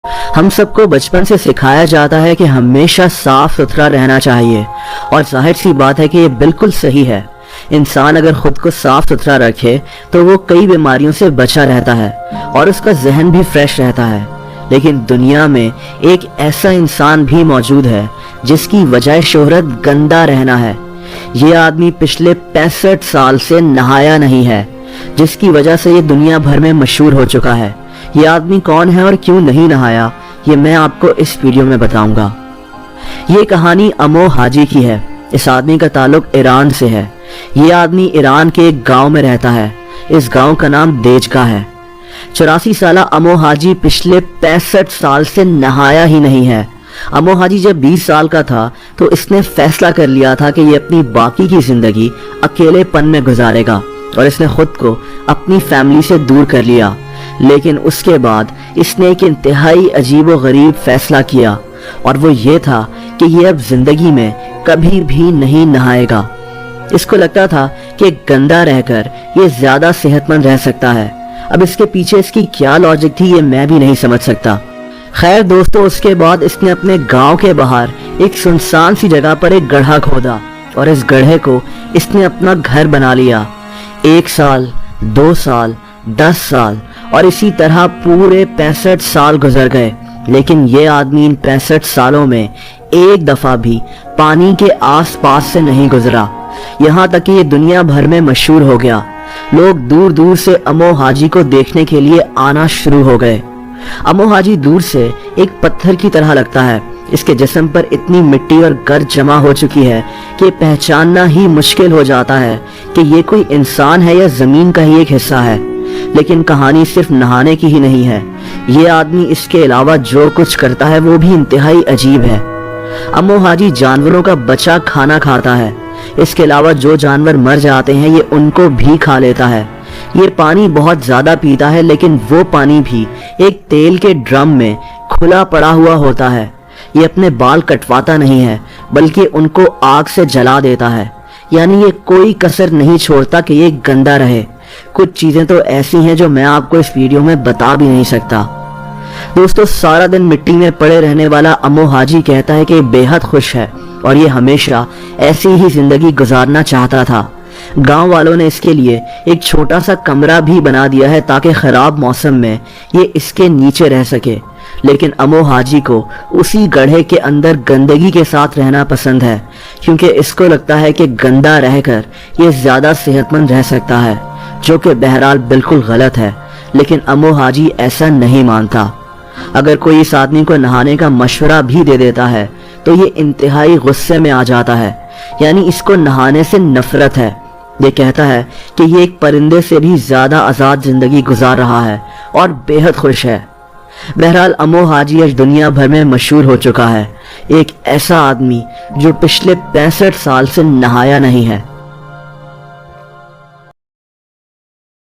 ہم سب کو بچپن سے سکھایا جاتا ہے کہ ہمیشہ صاف ستھرا رہنا چاہیے، اور ظاہر سی بات ہے کہ یہ بالکل صحیح ہے۔ انسان اگر خود کو صاف ستھرا رکھے تو وہ کئی بیماریوں سے بچا رہتا ہے اور اس کا ذہن بھی فریش رہتا ہے۔ لیکن دنیا میں ایک ایسا انسان بھی موجود ہے جس کی وجہ شہرت گندا رہنا ہے۔ یہ آدمی پچھلے 65 سال سے نہایا نہیں ہے، جس کی وجہ سے یہ دنیا بھر میں مشہور ہو چکا ہے۔ یہ آدمی کون ہے اور کیوں نہیں نہایا، یہ میں آپ کو اس ویڈیو میں بتاؤں گا۔ یہ کہانی امو حاجی کی ہے۔ اس آدمی کا تعلق ایران سے ہے۔ یہ آدمی ایران کے ایک گاؤں میں رہتا ہے۔ اس گاؤں کا نام دیجکا ہے۔ 84 سالہ امو حاجی پچھلے 65 سال سے نہایا ہی نہیں ہے۔ امو حاجی جب 20 سال کا تھا تو اس نے فیصلہ کر لیا تھا کہ یہ اپنی باقی کی زندگی اکیلے پن میں گزارے گا، اور اس نے خود کو اپنی فیملی سے دور کر لیا۔ لیکن اس کے بعد اس نے ایک انتہائی عجیب و غریب فیصلہ کیا، اور وہ یہ تھا کہ یہ اب زندگی میں کبھی بھی نہیں نہائے گا۔ اس کو لگتا تھا کہ گندا رہ کر یہ زیادہ صحت مند رہ سکتا ہے۔ اب اس کے پیچھے اس کی کیا لاجک تھی یہ میں بھی نہیں سمجھ سکتا۔ خیر دوستو، اس کے بعد اس نے اپنے گاؤں کے باہر ایک سنسان سی جگہ پر ایک گڑھا کھودا، اور اس گڑھے کو اس نے اپنا گھر بنا لیا۔ 1 سال، 2 سال، 10 سال، اور اسی طرح پورے 65 سال گزر گئے۔ لیکن یہ آدمی ان 65 سالوں میں ایک دفعہ بھی پانی کے آس پاس سے نہیں گزرا، یہاں تک کہ یہ دنیا بھر میں مشہور ہو گیا۔ لوگ دور دور سے امو حاجی کو دیکھنے کے لیے آنا شروع ہو گئے۔ امو حاجی دور سے ایک پتھر کی طرح لگتا ہے۔ اس کے جسم پر اتنی مٹی اور گرد جمع ہو چکی ہے کہ پہچاننا ہی مشکل ہو جاتا ہے کہ یہ کوئی انسان ہے یا زمین کا ہی ایک حصہ ہے۔ لیکن کہانی صرف نہانے کی ہی نہیں ہے۔ یہ آدمی اس کے علاوہ جو کچھ کرتا ہے وہ بھی انتہائی عجیب ہے۔ امو حاجی جانوروں کا بچا کھانا کھاتا ہے۔ اس کے علاوہ جو جانور مر جاتے ہیں یہ ان کو بھی کھا لیتا ہے۔ یہ پانی بہت زیادہ پیتا ہے، لیکن وہ پانی بھی ایک تیل کے ڈرم میں کھلا پڑا ہوا ہوتا ہے۔ یہ اپنے بال کٹواتا نہیں ہے، بلکہ ان کو آگ سے جلا دیتا ہے۔ یعنی یہ کوئی کسر نہیں چھوڑتا کہ یہ گندا رہے۔ کچھ چیزیں تو ایسی ہیں جو میں آپ کو اس ویڈیو میں بتا بھی نہیں سکتا۔ دوستو، سارا دن مٹی میں پڑے رہنے والا امو حاجی کہتا ہے کہ یہ بے حد خوش ہے اور یہ ہمیشہ ایسی ہی زندگی گزارنا چاہتا تھا۔ گاؤں والوں نے اس کے لیے ایک چھوٹا سا کمرہ بھی بنا دیا ہے تاکہ خراب موسم میں یہ اس کے نیچے رہ سکے۔ لیکن امو حاجی کو اسی گڑھے کے اندر گندگی کے ساتھ رہنا پسند ہے، کیونکہ اس کو لگتا ہے کہ گندا رہ کر یہ زیادہ صحت مند رہ سکتا ہے، جو کہ بہرحال بالکل غلط ہے۔ لیکن امو حاجی ایسا نہیں مانتا۔ اگر کوئی اس آدمی کو نہانے کا مشورہ بھی دے دیتا ہے تو یہ انتہائی غصے میں آ جاتا ہے۔ یعنی اس کو نہانے سے نفرت ہے۔ یہ کہتا ہے کہ یہ ایک پرندے سے بھی زیادہ آزاد زندگی گزار رہا ہے اور بے حد خوش ہے۔ بہرحال امو حاجی آج دنیا بھر میں مشہور ہو چکا ہے، ایک ایسا آدمی جو پچھلے 65 سال سے نہایا نہیں ہے۔